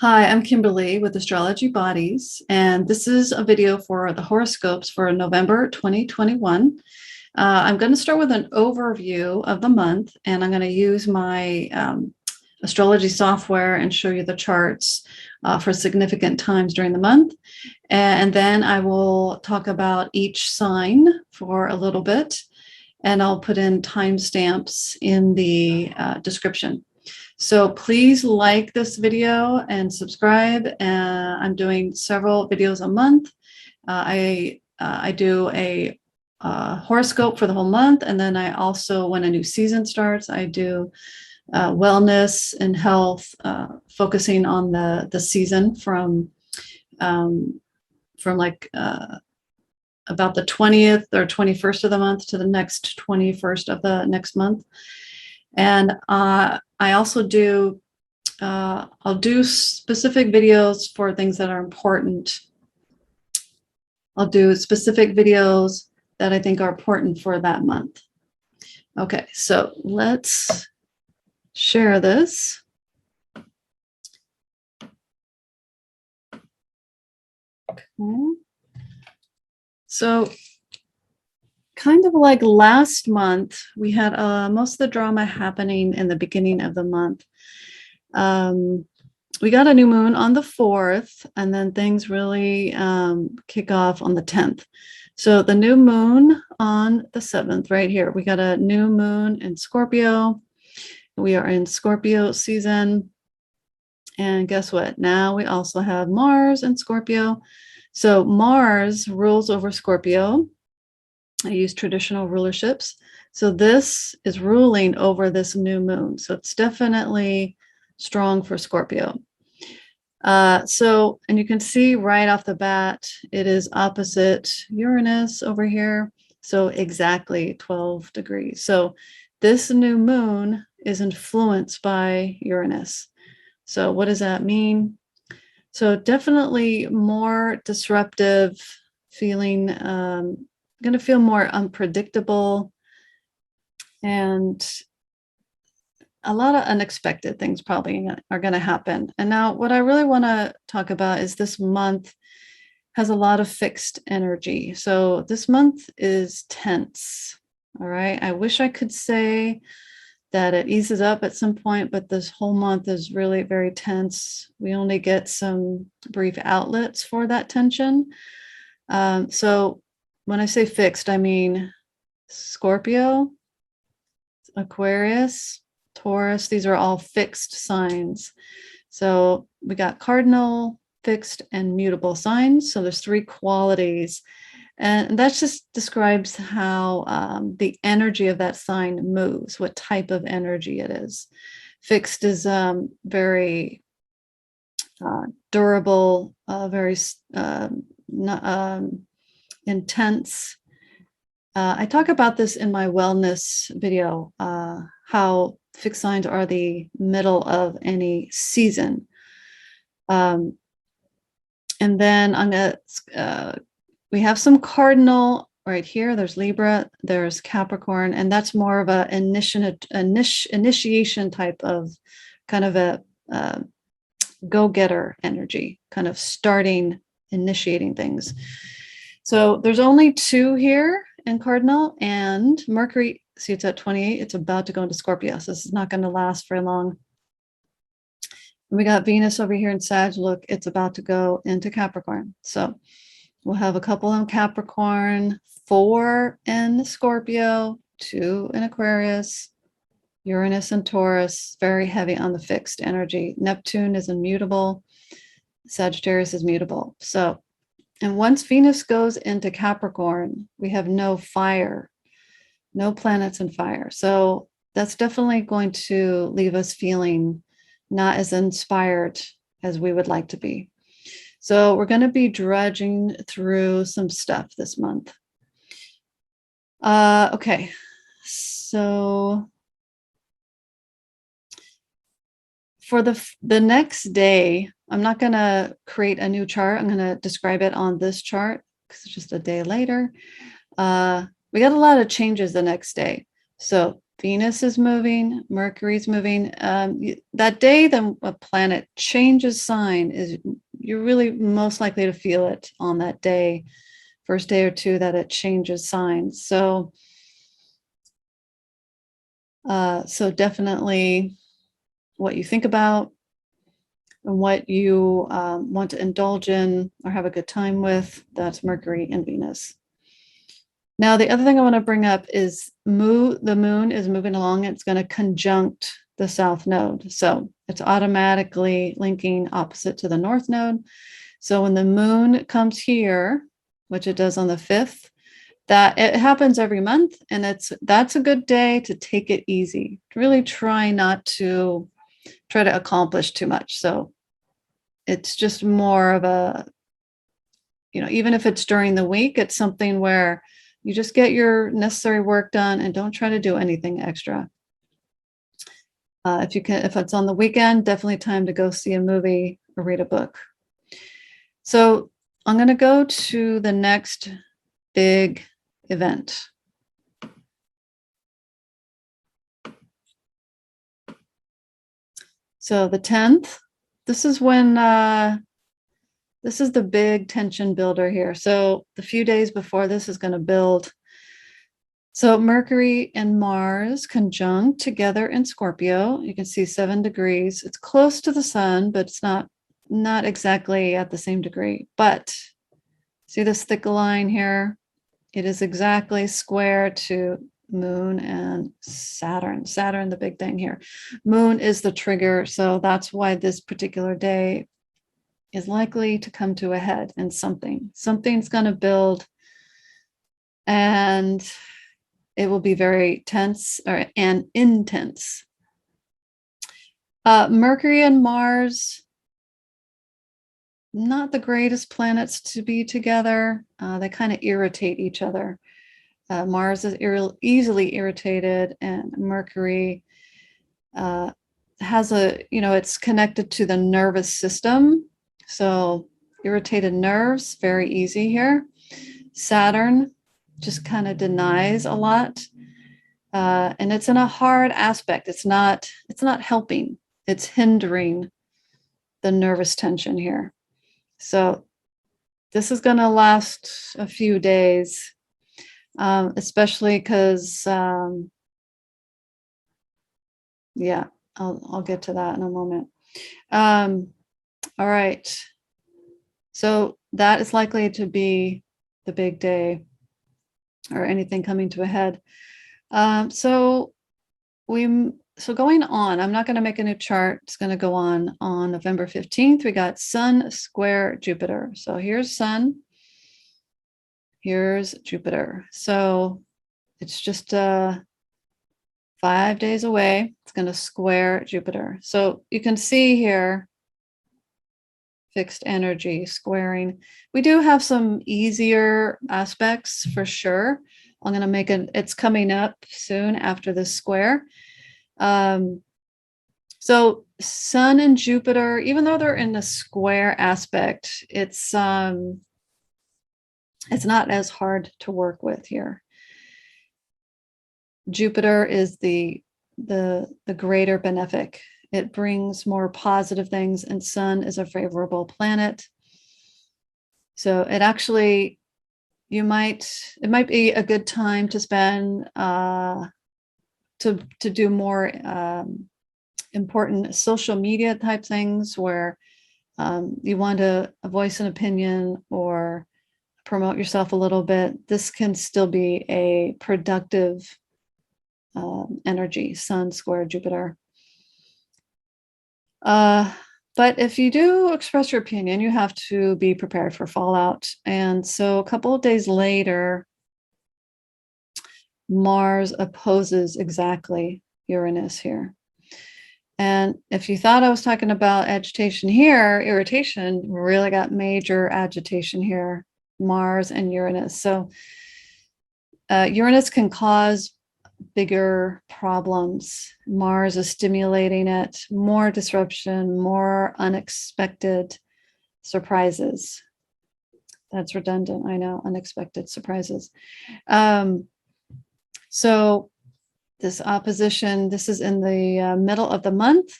Hi, I'm Kimberly with Astrology Bodies, and this is a video for the horoscopes for November 2021. I'm going to start with an overview of the month, and I'm going to use my astrology software and show you the charts for significant times during the month. And then I will talk about each sign for a little bit, and I'll put in timestamps in the description. So please like this video and subscribe. I'm doing several videos a month. I do a horoscope for the whole month, and then I also, when a new season starts, I do wellness and health, focusing on the season from like about the 20th or 21st of the month to the next 21st of the next month. And I also do, I'll do specific videos for things that are important. I'll do specific videos that I think are important for that month. Okay, so let's share this. Okay. So kind of like last month, we had most of the drama happening in the beginning of the month. We got a new moon on the 4th, and then things really kick off on the 10th. So the new moon on the 7th, right here, we got a new moon in Scorpio. We are in Scorpio season. And guess what? Now we also have Mars in Scorpio. So Mars rules over Scorpio. I use traditional rulerships. So this is ruling over this new moon. So it's definitely strong for Scorpio. And you can see right off the bat, it is opposite Uranus over here. So exactly 12 degrees. So this new moon is influenced by Uranus. So what does that mean? So definitely more disruptive feeling, going to feel more unpredictable, and a lot of unexpected things probably are going to happen. And now what I really want to talk about is this month has a lot of fixed energy. So this month is tense. All right. I wish I could say that it eases up at some point, but this whole month is really very tense. We only get some brief outlets for that tension. So when I say fixed, I mean Scorpio, Aquarius, Taurus. These are all fixed signs. So we got cardinal, fixed, and mutable signs. So there's 3 qualities. And that just describes how the energy of that sign moves, what type of energy it is. Fixed is very durable, very intense. I talk about this in my wellness video, how fixed signs are the middle of any season. And then I'm going to, we have some cardinal right here. There's Libra, there's Capricorn, and that's more of a initiation type of kind of a go-getter energy, kind of starting, initiating things. So there's only 2 here in cardinal, and Mercury, see it's at 28, it's about to go into Scorpio, so this is not going to last very long. And we got Venus over here in Sag. Look, it's about to go into Capricorn. So we'll have a couple in Capricorn, 4 in Scorpio, 2 in Aquarius, Uranus and Taurus, very heavy on the fixed energy. Neptune is immutable, Sagittarius is mutable. So, and once Venus goes into Capricorn, we have no fire, no planets in fire. So that's definitely going to leave us feeling not as inspired as we would like to be. So we're going to be drudging through some stuff this month. Okay, so for the next day, I'm not going to create a new chart. I'm going to describe it on this chart because it's just a day later. We got a lot of changes the next day. So Venus is moving, Mercury's moving. That day, a planet changes sign is you're really most likely to feel it on that day, first day or two that it changes signs. So, so definitely what you think about and what you want to indulge in or have a good time with, that's Mercury and Venus. Now, the other thing I want to bring up is the moon is moving along. It's going to conjunct the south node. So it's automatically linking opposite to the north node. So when the moon comes here, which it does on the 5th, that it happens every month. And that's a good day to take it easy. Really try not to try to accomplish too much. So it's just more of a, even if it's during the week, it's something where you just get your necessary work done and don't try to do anything extra. If it's on the weekend, definitely time to go see a movie or read a book. So I'm going to go to the next big event. So the 10th, this is when, this is the big tension builder here. So the few days before this is going to build. So Mercury and Mars conjunct together in Scorpio. You can see 7 degrees. It's close to the sun, but it's not exactly at the same degree. But see this thick line here? It is exactly square to Moon and Saturn. Saturn, the big thing here. Moon is the trigger. So that's why this particular day is likely to come to a head in something. Something's going to build, and it will be very tense and intense. Mercury and Mars, not the greatest planets to be together. They kind of irritate each other. Mars is easily irritated, and Mercury has it's connected to the nervous system. So irritated nerves, very easy here. Saturn just kind of denies a lot. And it's in a hard aspect. It's not helping. It's hindering the nervous tension here. So this is going to last a few days, especially because, yeah, I'll get to that in a moment. All right. So that is likely to be the big day or anything coming to a head. So going on, I'm not going to make a new chart. It's going to go on November 15th. We got Sun square Jupiter. So here's Sun, here's Jupiter. So it's just 5 days away. It's going to square Jupiter. So you can see here, fixed energy squaring. We do have some easier aspects for sure. I'm going to make it's coming up soon after this square. So Sun and Jupiter, even though they're in the square aspect, it's not as hard to work with here. Jupiter is the greater benefic. It brings more positive things, and Sun is a favorable planet. So it actually, it might be a good time to spend to do more important social media type things where you want to voice an opinion or promote yourself a little bit. This can still be a productive energy, Sun square Jupiter. But if you do express your opinion, you have to be prepared for fallout. And so a couple of days later, Mars opposes exactly Uranus here. And if you thought I was talking about agitation here, irritation, really got major agitation here, Mars and Uranus. So Uranus can cause bigger problems. Mars is stimulating it, more disruption, more unexpected surprises. That's redundant, I know, unexpected surprises. So this opposition, this is in the middle of the month.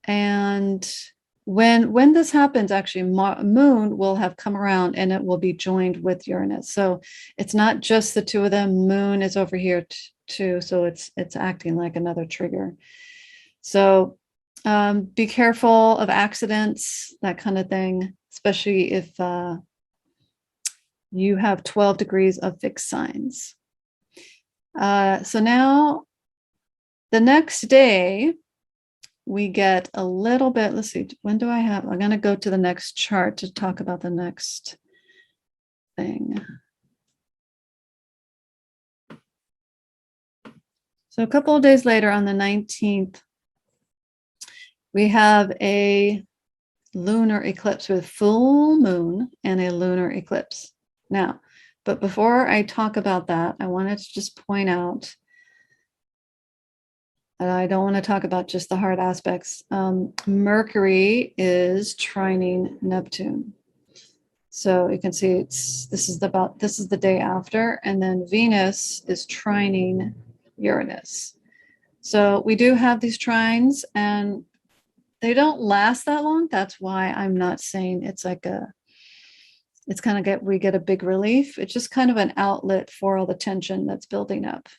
And when this happens, actually, Moon will have come around and it will be joined with Uranus. So it's not just the two of them. Moon is over here too. So it's acting like another trigger. So be careful of accidents, that kind of thing, especially if you have 12 degrees of fixed signs. So now the next day, we get a little bit, let's see, when do I have, I'm going to go to the next chart to talk about the next thing. So a couple of days later on the 19th, we have a lunar eclipse with full moon and a lunar eclipse. Now, but before I talk about that, I wanted to just point out, I don't want to talk about just the hard aspects. Mercury is trining Neptune. So you can see this is the day after, and then Venus is trining Uranus. So we do have these trines, and they don't last that long. That's why I'm not saying it's like we get a big relief. It's just kind of an outlet for all the tension that's building up.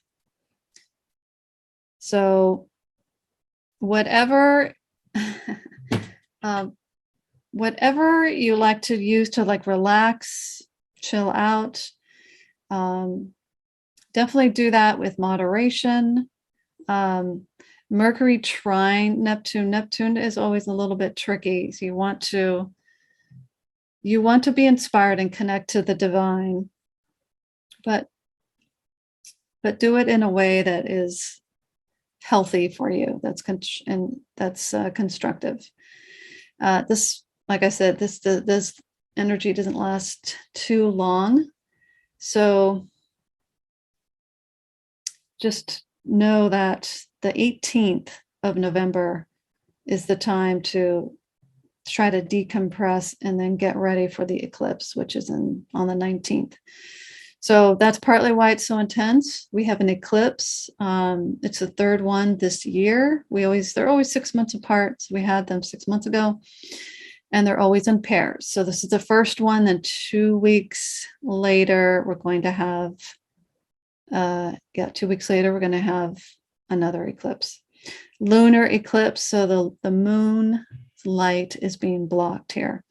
So whatever whatever you like to use to like relax, chill out, definitely do that with moderation. Mercury trine Neptune. Neptune is always a little bit tricky. So you want to be inspired and connect to the divine, but do it in a way that is healthy for you. That's constructive. This, like I said, this energy doesn't last too long. So just know that the 18th of November is the time to try to decompress and then get ready for the eclipse, which is on the 19th. So that's partly why it's so intense. We have an eclipse. It's the third one this year. They're always 6 months apart. So we had them 6 months ago, and they're always in pairs. So this is the first one. Then 2 weeks later, we're going to have, 2 weeks later, we're going to have another eclipse. Lunar eclipse. So the moon light is being blocked here.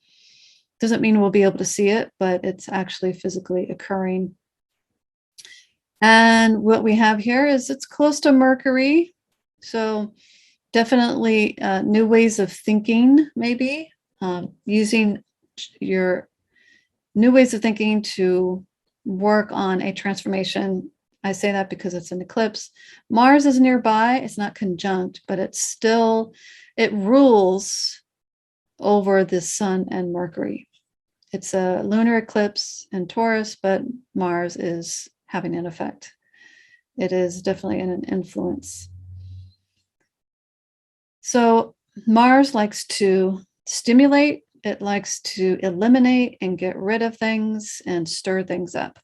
Doesn't mean we'll be able to see it, but it's actually physically occurring. And what we have here is it's close to Mercury. So definitely new ways of thinking, maybe using your new ways of thinking to work on a transformation. I say that because it's an eclipse. Mars is nearby. It's not conjunct, but it rules over the sun and Mercury. It's a lunar eclipse in Taurus, but Mars is having an effect. It is definitely an influence. So Mars likes to stimulate. It likes to eliminate and get rid of things and stir things up.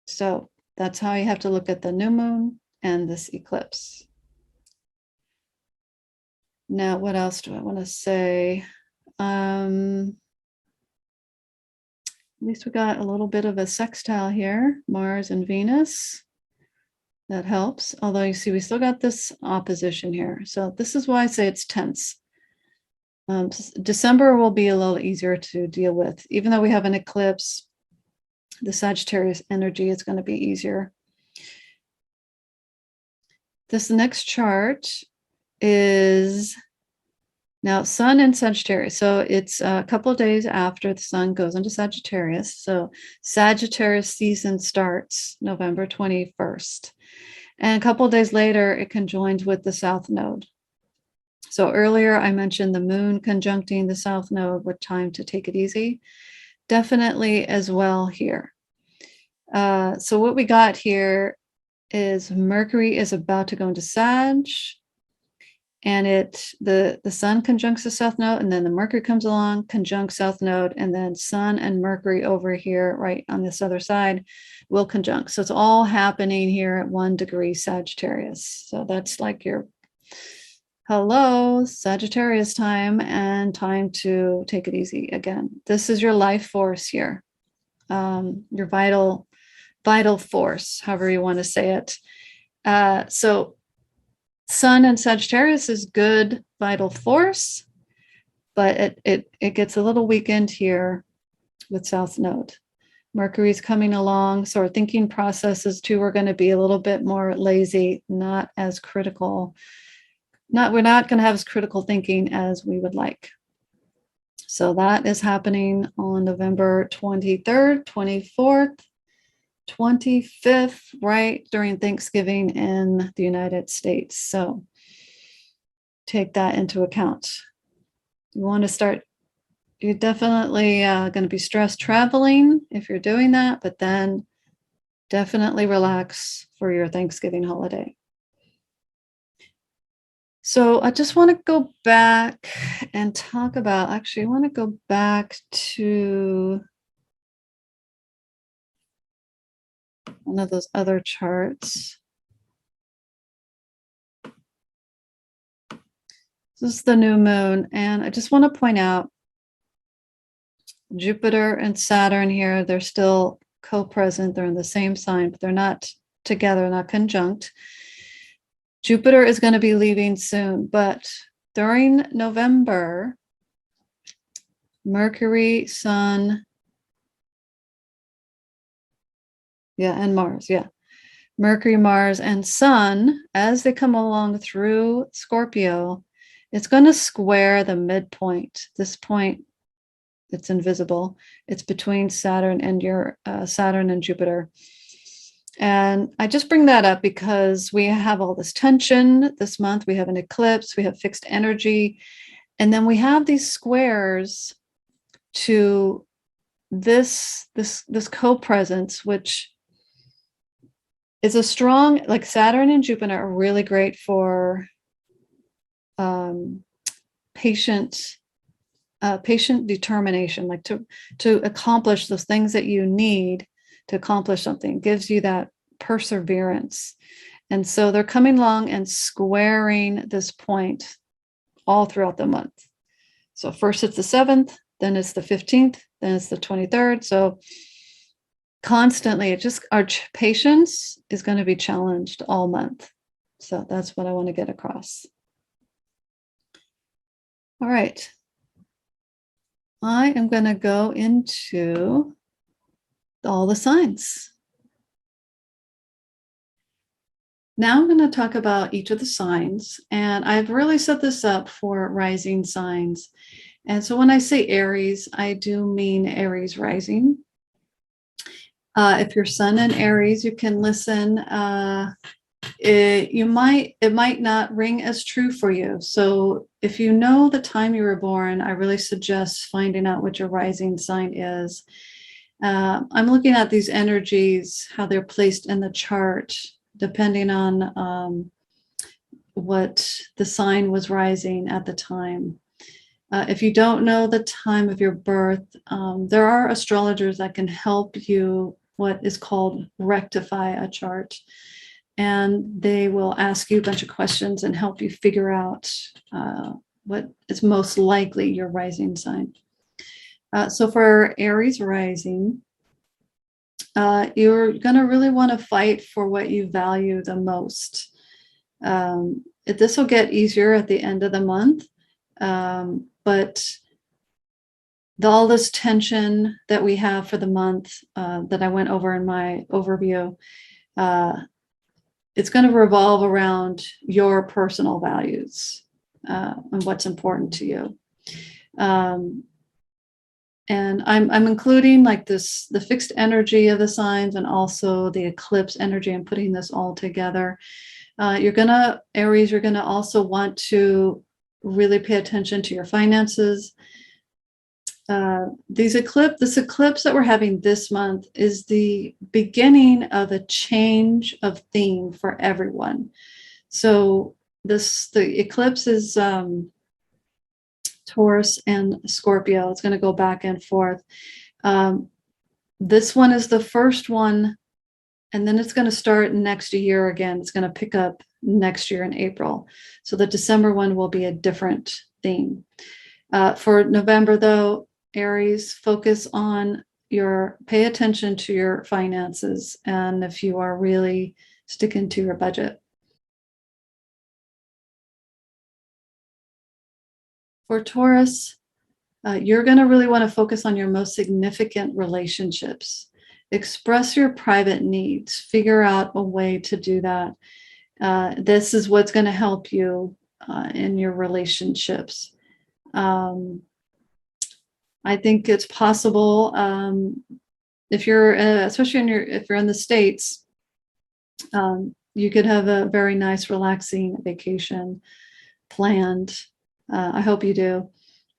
So that's how you have to look at the new moon and this eclipse. Now, what else do I want to say? At least we got a little bit of a sextile here, Mars and Venus. That helps. Although you see, we still got this opposition here. So this is why I say it's tense. December will be a little easier to deal with. Even though we have an eclipse, the Sagittarius energy is going to be easier. This next chart is now Sun in Sagittarius. So it's a couple of days after the Sun goes into Sagittarius. So Sagittarius season starts November 21st. And a couple of days later, it conjoins with the South Node. So earlier I mentioned the moon conjuncting the South Node with time to take it easy. Definitely as well here. So what we got here is Mercury is about to go into Sag. and the sun conjuncts the south node, and then the Mercury comes along, conjunct south node, and then Sun and Mercury over here, right on this other side, will conjunct. So it's all happening here at 1 degree Sagittarius. So that's like your hello Sagittarius time, and time to take it easy again. This is your life force here, your vital force, however you want to say it. So Sun and Sagittarius is good vital force, but it gets a little weakened here with South Node. Mercury's coming along, so our thinking processes too are going to be a little bit more lazy, not as critical. We're not going to have as critical thinking as we would like. So that is happening on November 23rd, 24th, 25th, right during Thanksgiving in the United States. So take that into account. You want to start, you're definitely going to be stressed traveling if you're doing that, but then definitely relax for your Thanksgiving holiday. So I just want to go back and talk about, actually, I want to go back to one of those other charts. This is the new moon, and I just want to point out Jupiter and Saturn here, they're still co-present. They're in the same sign, but they're not together, not conjunct. Jupiter is going to be leaving soon, but during November, Mercury, Sun, and Mars, Mercury, Mars, and Sun, as they come along through Scorpio, it's going to square the midpoint. This point, it's invisible. It's between Saturn and Saturn and Jupiter. And I just bring that up because we have all this tension this month. We have an eclipse, we have fixed energy, and then we have these squares to this co-presence, which is a strong, like Saturn and Jupiter are really great for patient determination, like to accomplish those things that you need to accomplish something. It gives you that perseverance. And so they're coming along and squaring this point all throughout the month. So first it's the 7th, then it's the 15th, then it's the 23rd. So constantly, our patience is going to be challenged all month. So that's what I want to get across. All right. I am going to go into all the signs. Now I'm going to talk about each of the signs, and I've really set this up for rising signs. And so when I say Aries, I do mean Aries rising. If you're Sun in Aries, you can listen. It might not ring as true for you. So if you know the time you were born, I really suggest finding out what your rising sign is. I'm looking at these energies, how they're placed in the chart, depending on what the sign was rising at the time. If you don't know the time of your birth, there are astrologers that can help you what is called rectify a chart. And they will ask you a bunch of questions and help you figure out what is most likely your rising sign. So for Aries rising, you're going to really want to fight for what you value the most. This will get easier at the end of the month, but all this tension that we have for the month that I went over in my overview, it's going to revolve around your personal values and what's important to you. And I'm including like the fixed energy of the signs and also the eclipse energy. I'm putting this all together. Aries, you're going to also want to really pay attention to your finances. This eclipse that we're having this month is the beginning of a change of theme for everyone. So the eclipse is Taurus and Scorpio. It's going to go back and forth. This one is the first one, and then it's going to start next year again. It's going to pick up next year in April. So the December one will be a different theme. For November, though, Aries, focus on pay attention to your finances, and if you are really sticking to your budget. For Taurus, you're going to really want to focus on your most significant relationships. Express your private needs. Figure out a way to do that. This is what's going to help you in your relationships. I think it's possible, if you're, especially if you're in the States, you could have a very nice, relaxing vacation planned. I hope you do,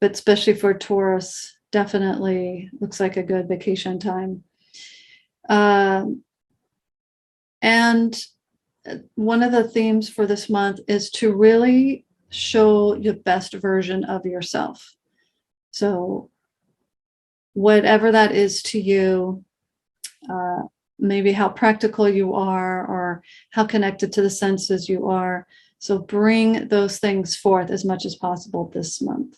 but especially for Taurus, definitely looks like a good vacation time. And one of the themes for this month is to really show the best version of yourself. So whatever that is to you, maybe how practical you are or how connected to the senses you are. So bring those things forth as much as possible this month.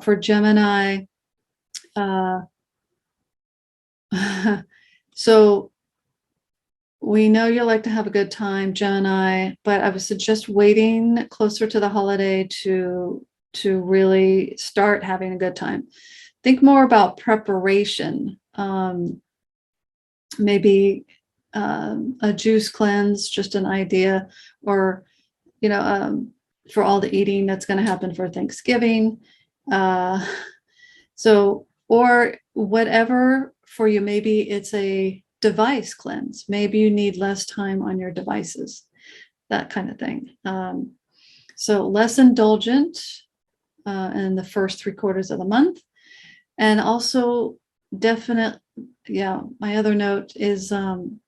For Gemini, so we know you like to have a good time, Gemini, but I would suggest waiting closer to the holiday to really start having a good time. Think more about preparation. Maybe a juice cleanse, just an idea, or for all the eating that's going to happen for Thanksgiving. Or whatever for you, maybe it's a device cleanse. Maybe you need less time on your devices, that kind of thing. So less indulgent in the first 3/4 of the month. And also my other note is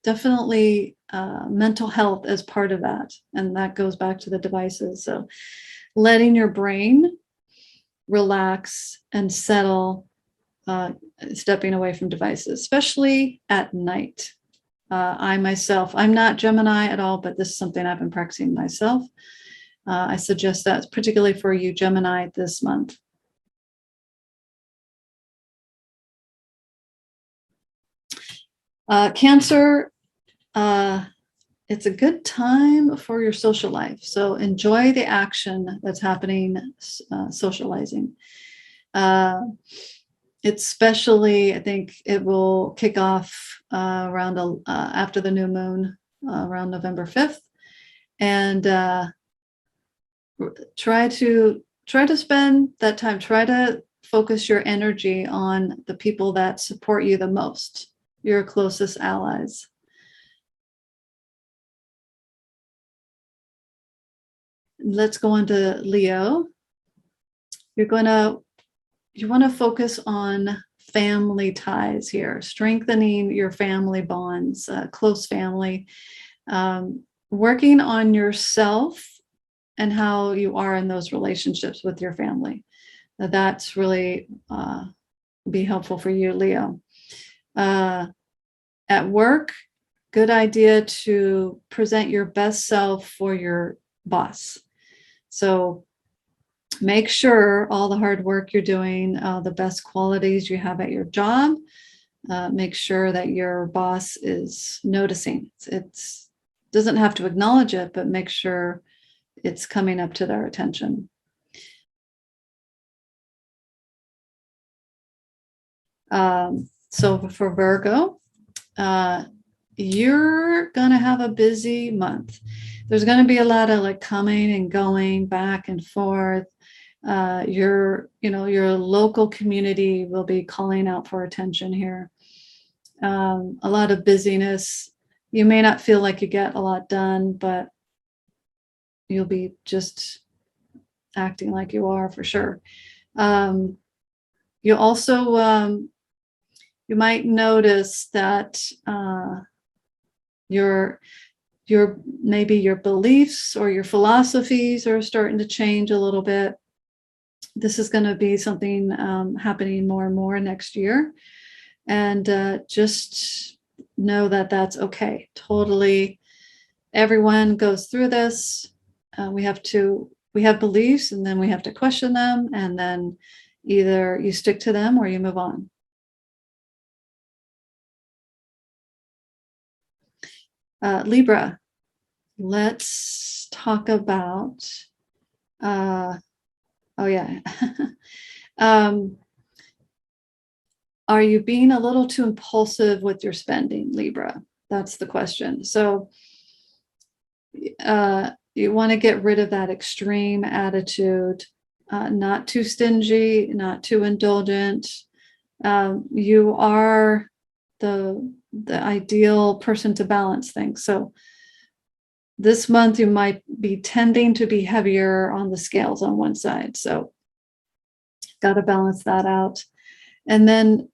definitely mental health as part of that. And that goes back to the devices. So letting your brain relax and settle, stepping away from devices, especially at night. I'm not Gemini at all, but this is something I've been practicing myself. I suggest that particularly for you, Gemini, this month. Cancer, it's a good time for your social life. So enjoy the action that's happening, socializing. Especially, I think it will kick off around after the new moon, around November 5th. And try to spend that time, try to focus your energy on the people that support you the most, your closest allies. Let's go on to Leo. You want to focus on family ties here, strengthening your family bonds, close family, working on yourself and how you are in those relationships with your family. That's really be helpful for you, Leo. At work, good idea to present your best self for your boss. So make sure all the hard work you're doing, the best qualities you have at your job, make sure that your boss is noticing. It doesn't have to acknowledge it, but make sure it's coming up to their attention. So for Virgo, you're going to have a busy month. There's going to be a lot of coming and going back and forth. Your local community will be calling out for attention here. A lot of busyness. You may not feel like you get a lot done, but you'll be just acting like you are for sure. You also, you might notice that your maybe your beliefs or your philosophies are starting to change a little bit. This is going to be something happening more and more next year. And just know that that's okay. Totally. Everyone goes through this. We have beliefs, and then we have to question them. And then either you stick to them or you move on. Libra, let's talk about, oh yeah. Are you being a little too impulsive with your spending, Libra? That's the question. So you want to get rid of that extreme attitude, not too stingy, not too indulgent. You are the ideal person to balance things. So this month you might be tending to be heavier on the scales on one side. So got to balance that out. And then,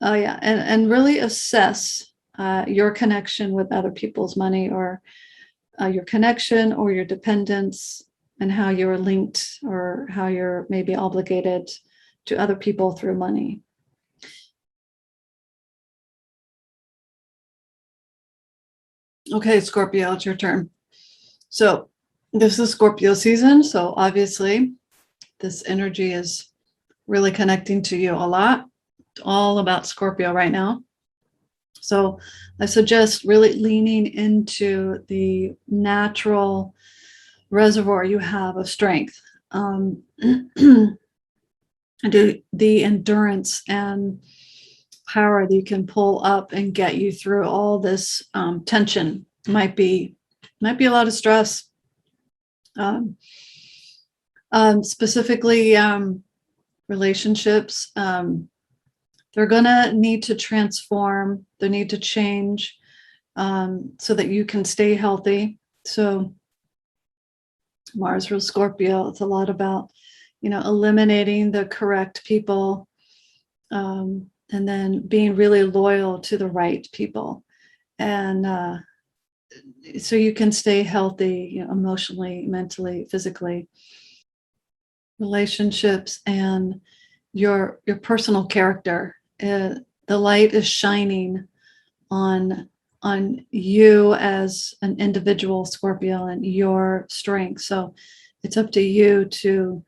oh yeah, and really assess your connection with other people's money, or your connection or your dependence, and how you're linked or how you're maybe obligated to other people through money. Okay, Scorpio, it's your turn. So this is Scorpio season. So obviously this energy is really connecting to you a lot. It's all about Scorpio right now. So I suggest really leaning into the natural reservoir you have of strength, the endurance and power that you can pull up and get you through all this tension. Might be a lot of stress. Specifically, relationships. They're gonna need to transform. They need to change so that you can stay healthy. So Mars rules Scorpio. It's a lot about, eliminating the correct people, and then being really loyal to the right people, and so you can stay healthy, emotionally, mentally, physically. Relationships and your personal character. The light is shining on you as an individual Scorpio and your strength. So it's up to you to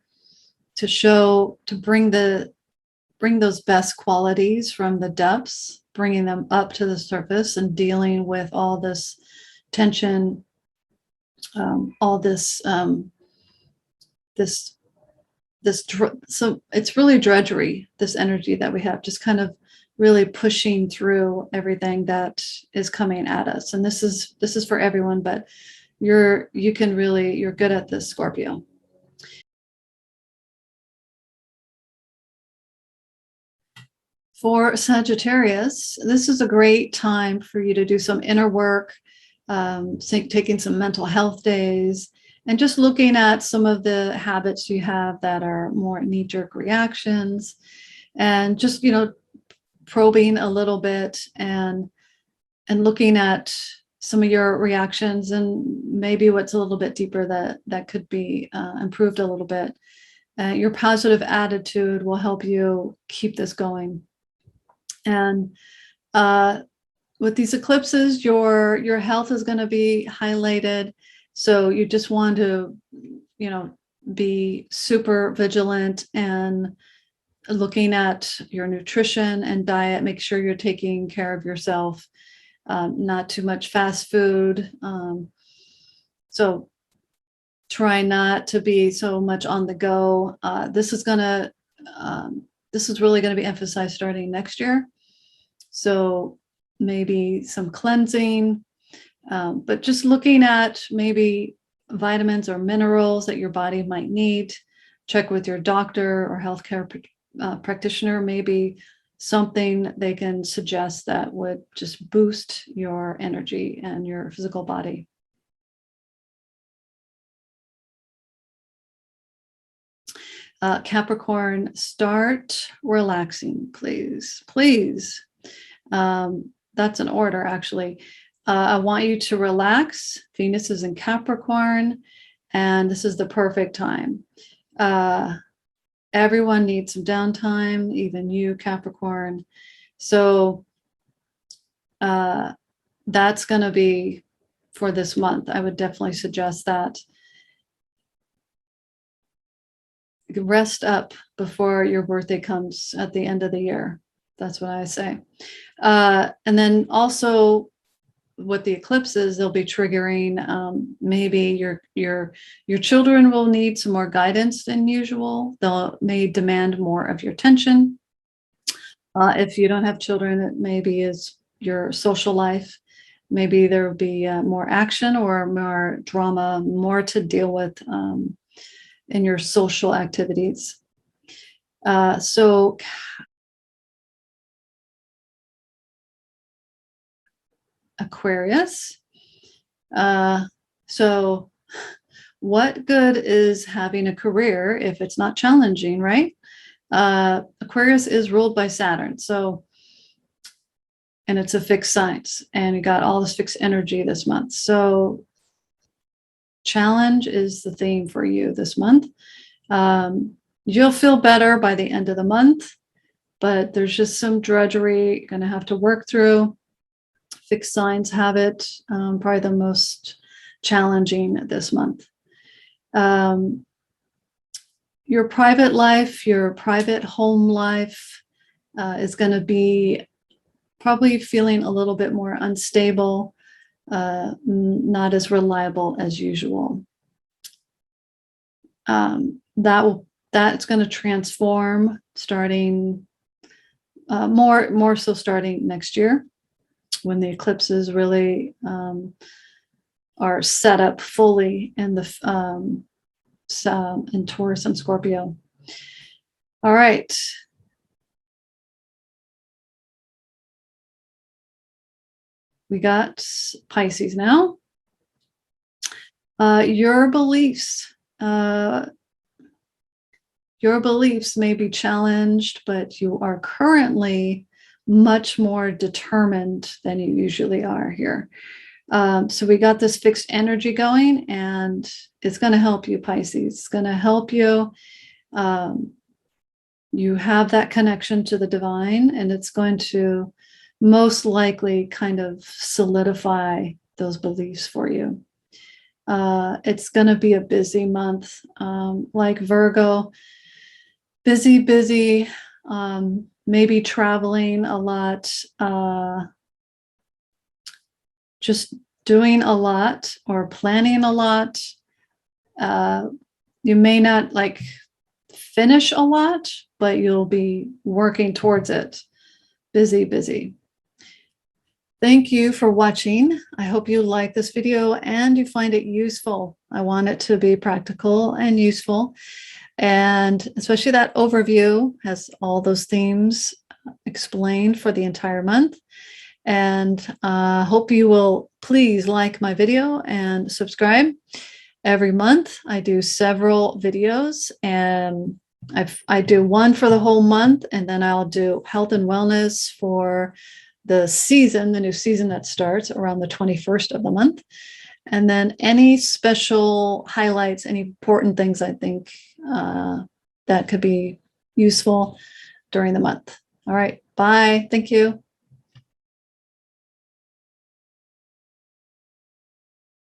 bring those best qualities from the depths, bringing them up to the surface and dealing with all this tension, all this so it's really drudgery, this energy that we have, just kind of really pushing through everything that is coming at us. And this is for everyone, but you're good at this, Scorpio. For Sagittarius, this is a great time for you to do some inner work, taking some mental health days, and just looking at some of the habits you have that are more knee-jerk reactions, and just, probing a little bit and looking at some of your reactions and maybe what's a little bit deeper that could be improved a little bit. Your positive attitude will help you keep this going. And with these eclipses, your health is going to be highlighted. So you just want to, be super vigilant and looking at your nutrition and diet. Make sure you're taking care of yourself, not too much fast food. So try not to be so much on the go. This is really going to be emphasized starting next year. So maybe some cleansing, but just looking at maybe vitamins or minerals that your body might need. Check with your doctor or healthcare practitioner, maybe something they can suggest that would just boost your energy and your physical body. Capricorn, start relaxing, please. Please. That's an order, actually. I want you to relax. Venus is in Capricorn, and this is the perfect time. Everyone needs some downtime, even you, Capricorn. So that's going to be for this month. I would definitely suggest that. Rest up before your birthday comes at the end of the year. That's what I say. And then also what the eclipse is, they'll be triggering maybe your children will need some more guidance than usual. They'll may demand more of your attention. If you don't have children, it maybe is your social life. Maybe there will be more action or more drama, more to deal with in your social activities. So Aquarius. So what good is having a career if it's not challenging, right? Aquarius is ruled by Saturn. So, and it's a fixed signs, and you got all this fixed energy this month. So challenge is the theme for you this month. You'll feel better by the end of the month, but there's just some drudgery you're going to have to work through. Fixed signs have it probably the most challenging this month. Your private life, your private home life is going to be probably feeling a little bit more unstable, not as reliable as usual. That's going to transform starting more so starting next year, when the eclipses really are set up fully in the in Taurus and Scorpio. All right. We got Pisces now. Your beliefs may be challenged, but you are currently much more determined than you usually are here. So we got this fixed energy going, and it's going to help you, Pisces. It's going to help you. You have that connection to the divine, and it's going to most likely kind of solidify those beliefs for you. It's going to be a busy month, like Virgo, busy, maybe traveling a lot, just doing a lot or planning a lot. You may not like finish a lot, but you'll be working towards it. Busy. Thank you for watching. I hope you like this video and you find it useful. I want it to be practical and useful. And especially that overview has all those themes explained for the entire month. And hope you will please like my video and subscribe. Every month I do several videos, and I do one for the whole month, and then I'll do health and wellness for the season, the new season that starts around the 21st of the month. And then any special highlights, any important things I think that could be useful during the month. All right, bye. Thank you.